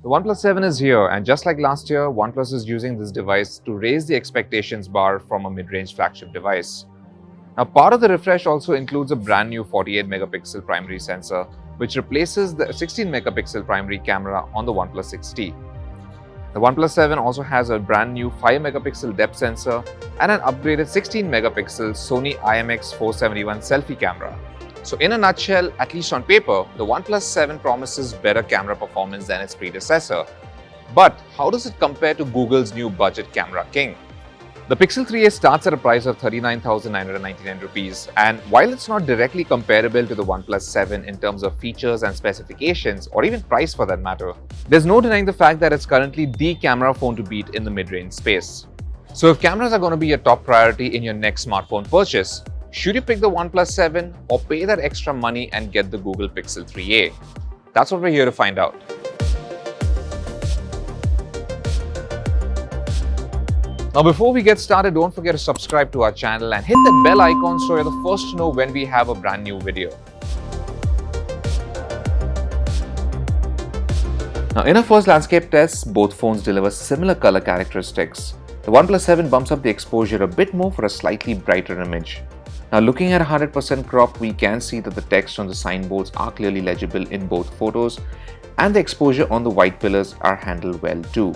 The OnePlus 7 is here, and just like last year, OnePlus is using this device to raise the expectations bar from a mid-range flagship device. Now, part of the refresh also includes a brand new 48 megapixel primary sensor, which replaces the 16 megapixel primary camera on the OnePlus 6T. The OnePlus 7 also has a brand new 5 megapixel depth sensor and an upgraded 16 megapixel Sony IMX471 selfie camera. So in a nutshell, at least on paper, the OnePlus 7 promises better camera performance than its predecessor. But how does it compare to Google's new budget camera king? The Pixel 3a starts at a price of 39,999 rupees, and while it's not directly comparable to the OnePlus 7 in terms of features and specifications, or even price for that matter, there's no denying the fact that it's currently the camera phone to beat in the mid-range space. So if cameras are going to be your top priority in your next smartphone purchase, should you pick the OnePlus 7 or pay that extra money and get the Google Pixel 3a? That's what we're here to find out. Now before we get started, don't forget to subscribe to our channel and hit that bell icon so you're the first to know when we have a brand new video. Now in our first landscape test, both phones deliver similar color characteristics. The OnePlus 7 bumps up the exposure a bit more for a slightly brighter image. Now looking at 100% crop, we can see that the text on the signboards are clearly legible in both photos, and the exposure on the white pillars are handled well too.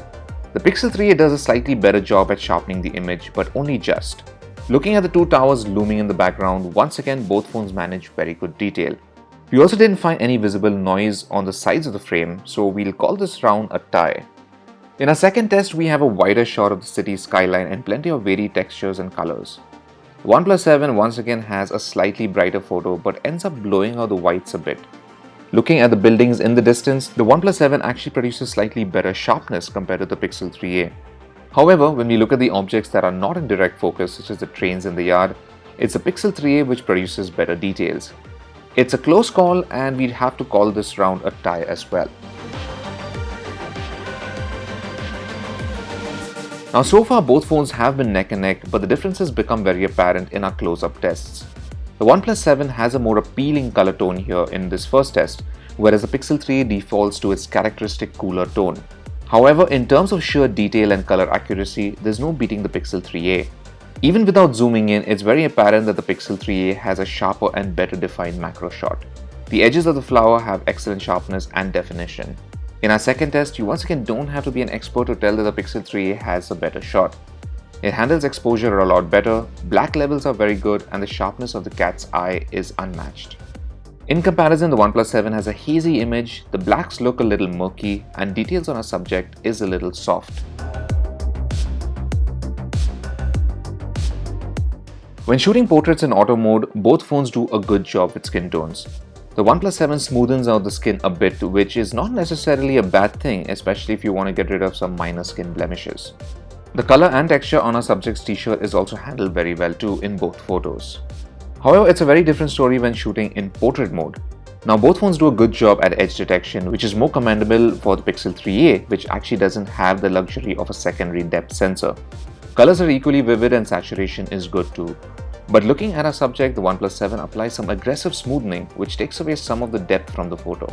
The Pixel 3a does a slightly better job at sharpening the image, but only just. Looking at the two towers looming in the background, once again both phones manage very good detail. We also didn't find any visible noise on the sides of the frame, so we'll call this round a tie. In our second test, we have a wider shot of the city skyline and plenty of varied textures and colors. The OnePlus 7 once again has a slightly brighter photo but ends up blowing out the whites a bit. Looking at the buildings in the distance, the OnePlus 7 actually produces slightly better sharpness compared to the Pixel 3a. However, when we look at the objects that are not in direct focus, such as the trains in the yard, it's the Pixel 3a which produces better details. It's a close call, and we'd have to call this round a tie as well. Now so far both phones have been neck and neck, but the differences become very apparent in our close-up tests. The OnePlus 7 has a more appealing color tone here in this first test, whereas the Pixel 3 defaults to its characteristic cooler tone. However, in terms of sheer detail and color accuracy, there's no beating the Pixel 3a. Even without zooming in, it's very apparent that the Pixel 3a has a sharper and better defined macro shot. The edges of the flower have excellent sharpness and definition. In our second test, you once again don't have to be an expert to tell that the Pixel 3a has a better shot. It handles exposure a lot better, black levels are very good, and the sharpness of the cat's eye is unmatched. In comparison, the OnePlus 7 has a hazy image, the blacks look a little murky, and details on our subject is a little soft. When shooting portraits in auto mode, both phones do a good job with skin tones. The OnePlus 7 smoothens out the skin a bit, which is not necessarily a bad thing, especially if you want to get rid of some minor skin blemishes. The color and texture on our subject's t-shirt is also handled very well too in both photos. However, it's a very different story when shooting in portrait mode. Now both phones do a good job at edge detection, which is more commendable for the Pixel 3a, which actually doesn't have the luxury of a secondary depth sensor. Colors are equally vivid and saturation is good too. But looking at our subject, the OnePlus 7 applies some aggressive smoothing, which takes away some of the depth from the photo.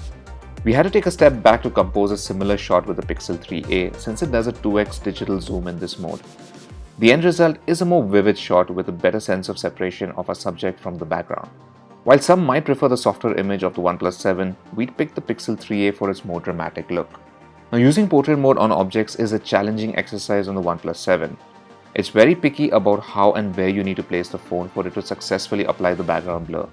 We had to take a step back to compose a similar shot with the Pixel 3a, since it does a 2x digital zoom in this mode. The end result is a more vivid shot with a better sense of separation of our subject from the background. While some might prefer the softer image of the OnePlus 7, we'd pick the Pixel 3a for its more dramatic look. Now using portrait mode on objects is a challenging exercise on the OnePlus 7. It's very picky about how and where you need to place the phone for it to successfully apply the background blur.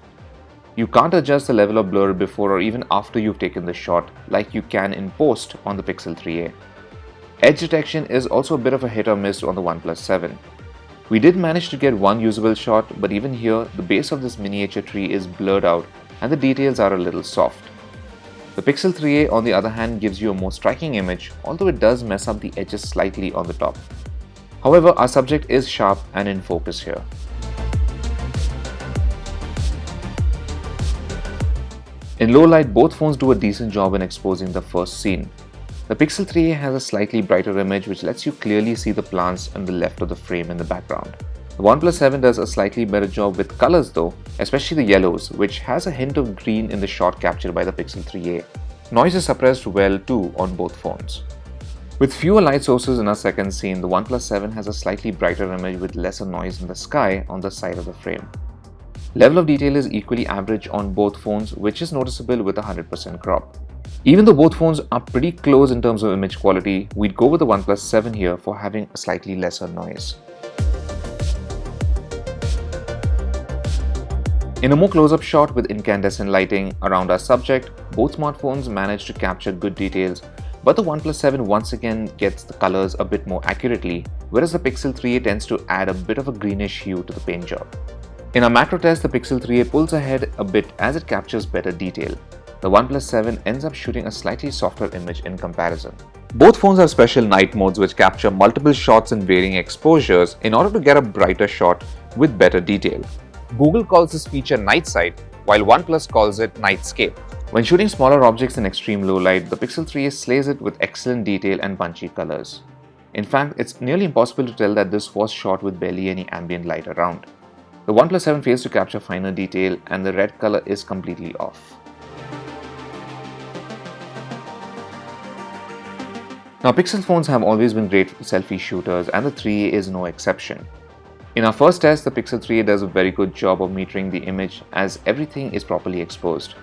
You can't adjust the level of blur before or even after you've taken the shot like you can in post on the Pixel 3a. Edge detection is also a bit of a hit or miss on the OnePlus 7. We did manage to get one usable shot, but even here the base of this miniature tree is blurred out and the details are a little soft. The Pixel 3a on the other hand gives you a more striking image, although it does mess up the edges slightly on the top. However, our subject is sharp and in focus here. In low light, both phones do a decent job in exposing the first scene. The Pixel 3a has a slightly brighter image which lets you clearly see the plants on the left of the frame in the background. The OnePlus 7 does a slightly better job with colors though, especially the yellows, which has a hint of green in the shot captured by the Pixel 3a. Noise is suppressed well too on both phones. With fewer light sources in our second scene, the OnePlus 7 has a slightly brighter image with lesser noise in the sky on the side of the frame. Level of detail is equally average on both phones, which is noticeable with a 100% crop. Even though both phones are pretty close in terms of image quality, we'd go with the OnePlus 7 here for having a slightly lesser noise. In a more close-up shot with incandescent lighting around our subject, both smartphones manage to capture good details, but the OnePlus 7 once again gets the colors a bit more accurately, whereas the Pixel 3a tends to add a bit of a greenish hue to the paint job. In our macro test, the Pixel 3a pulls ahead a bit as it captures better detail. The OnePlus 7 ends up shooting a slightly softer image in comparison. Both phones have special night modes which capture multiple shots in varying exposures in order to get a brighter shot with better detail. Google calls this feature Night Sight, while OnePlus calls it Nightscape. When shooting smaller objects in extreme low light, the Pixel 3a slays it with excellent detail and punchy colors. In fact, it's nearly impossible to tell that this was shot with barely any ambient light around. The OnePlus 7 fails to capture finer detail and the red color is completely off. Now, Pixel phones have always been great selfie shooters and the 3a is no exception. In our first test, the Pixel 3a does a very good job of metering the image as everything is properly exposed.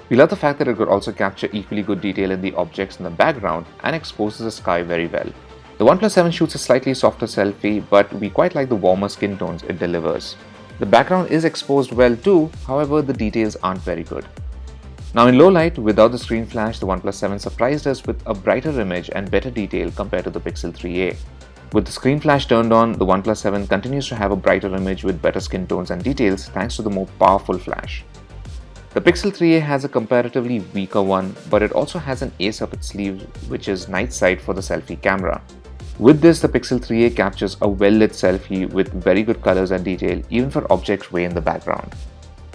We love the fact that it could also capture equally good detail in the objects in the background and exposes the sky very well. The OnePlus 7 shoots a slightly softer selfie, but we quite like the warmer skin tones it delivers. The background is exposed well too, however the details aren't very good. Now in low light, without the screen flash, the OnePlus 7 surprised us with a brighter image and better detail compared to the Pixel 3a. With the screen flash turned on, the OnePlus 7 continues to have a brighter image with better skin tones and details thanks to the more powerful flash. The Pixel 3a has a comparatively weaker one, but it also has an ace up its sleeve, which is Night Sight for the selfie camera. With this, the Pixel 3a captures a well-lit selfie with very good colors and detail, even for objects way in the background.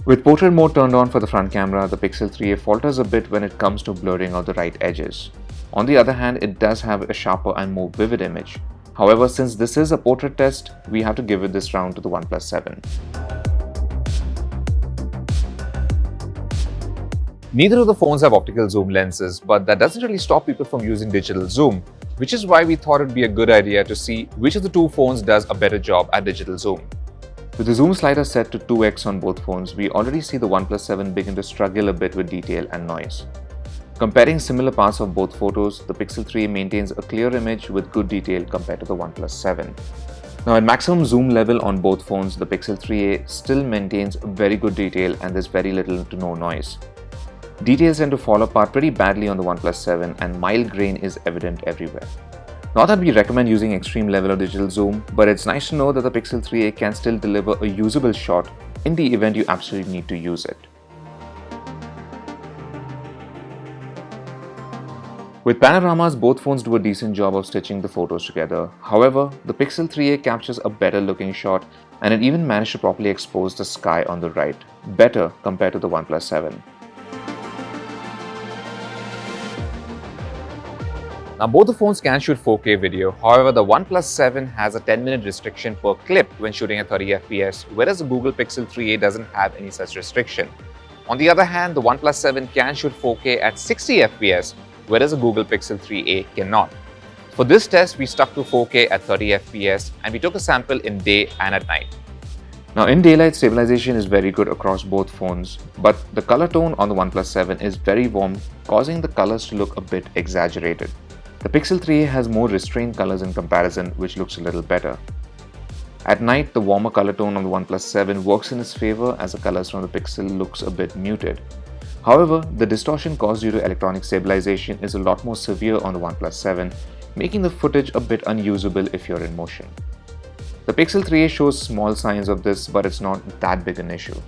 With portrait mode turned on for the front camera, the Pixel 3a falters a bit when it comes to blurring out the right edges. On the other hand, it does have a sharper and more vivid image. However, since this is a portrait test, we have to give it this round to the OnePlus 7. Neither of the phones have optical zoom lenses, but that doesn't really stop people from using digital zoom, which is why we thought it'd be a good idea to see which of the two phones does a better job at digital zoom. With the zoom slider set to 2x on both phones, we already see the OnePlus 7 begin to struggle a bit with detail and noise. Comparing similar parts of both photos, the Pixel 3a maintains a clear image with good detail compared to the OnePlus 7. Now at maximum zoom level on both phones, the Pixel 3a still maintains very good detail and there's very little to no noise. Details tend to fall apart pretty badly on the OnePlus 7 and mild grain is evident everywhere. Not that we recommend using extreme level of digital zoom, but it's nice to know that the Pixel 3a can still deliver a usable shot in the event you absolutely need to use it. With panoramas, both phones do a decent job of stitching the photos together. However, the Pixel 3a captures a better looking shot and it even managed to properly expose the sky on the right, better compared to the OnePlus 7. Now both the phones can shoot 4K video, however the OnePlus 7 has a 10-minute restriction per clip when shooting at 30 FPS, whereas the Google Pixel 3a doesn't have any such restriction. On the other hand, the OnePlus 7 can shoot 4K at 60 FPS, whereas the Google Pixel 3a cannot. For this test, we stuck to 4K at 30 FPS and we took a sample in day and at night. Now in daylight, stabilization is very good across both phones, but the color tone on the OnePlus 7 is very warm, causing the colors to look a bit exaggerated. The Pixel 3a has more restrained colors in comparison, which looks a little better. At night, the warmer color tone on the OnePlus 7 works in its favor as the colors from the Pixel looks a bit muted. However, the distortion caused due to electronic stabilization is a lot more severe on the OnePlus 7, making the footage a bit unusable if you're in motion. The Pixel 3a shows small signs of this, but it's not that big an issue.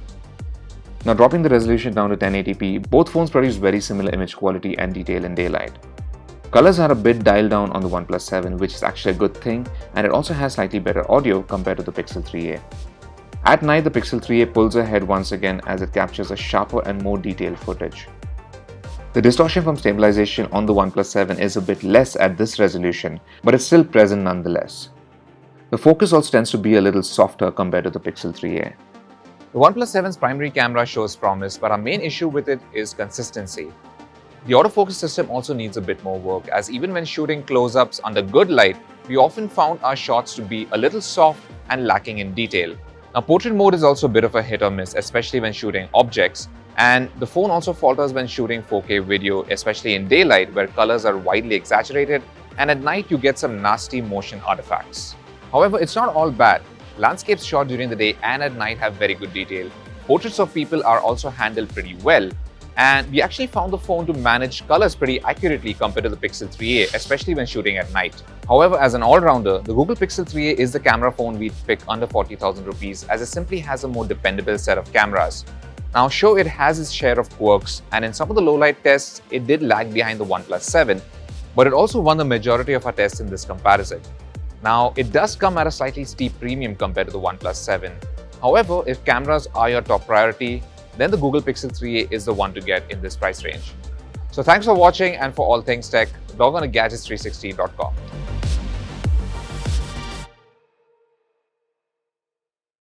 Now dropping the resolution down to 1080p, both phones produce very similar image quality and detail in daylight. Colors are a bit dialed down on the OnePlus 7, which is actually a good thing, and it also has slightly better audio compared to the Pixel 3a. At night, the Pixel 3a pulls ahead once again as it captures a sharper and more detailed footage. The distortion from stabilization on the OnePlus 7 is a bit less at this resolution, but it's still present nonetheless. The focus also tends to be a little softer compared to the Pixel 3a. The OnePlus 7's primary camera shows promise, but our main issue with it is consistency. The autofocus system also needs a bit more work, as even when shooting close-ups under good light, we often found our shots to be a little soft and lacking in detail. Now, portrait mode is also a bit of a hit or miss, especially when shooting objects, and the phone also falters when shooting 4K video, especially in daylight where colors are widely exaggerated, and at night you get some nasty motion artifacts. However, it's not all bad. Landscapes shot during the day and at night have very good detail. Portraits of people are also handled pretty well, and we actually found the phone to manage colors pretty accurately compared to the Pixel 3a, especially when shooting at night. However, as an all-rounder, the Google Pixel 3a is the camera phone we'd pick under 40,000 rupees, as it simply has a more dependable set of cameras. Now, sure, it has its share of quirks, and in some of the low-light tests, it did lag behind the OnePlus 7, but it also won the majority of our tests in this comparison. Now, it does come at a slightly steep premium compared to the OnePlus 7. However, if cameras are your top priority, then the Google Pixel 3a is the one to get in this price range. So thanks for watching, and for all things tech, log on to gadgets360.com.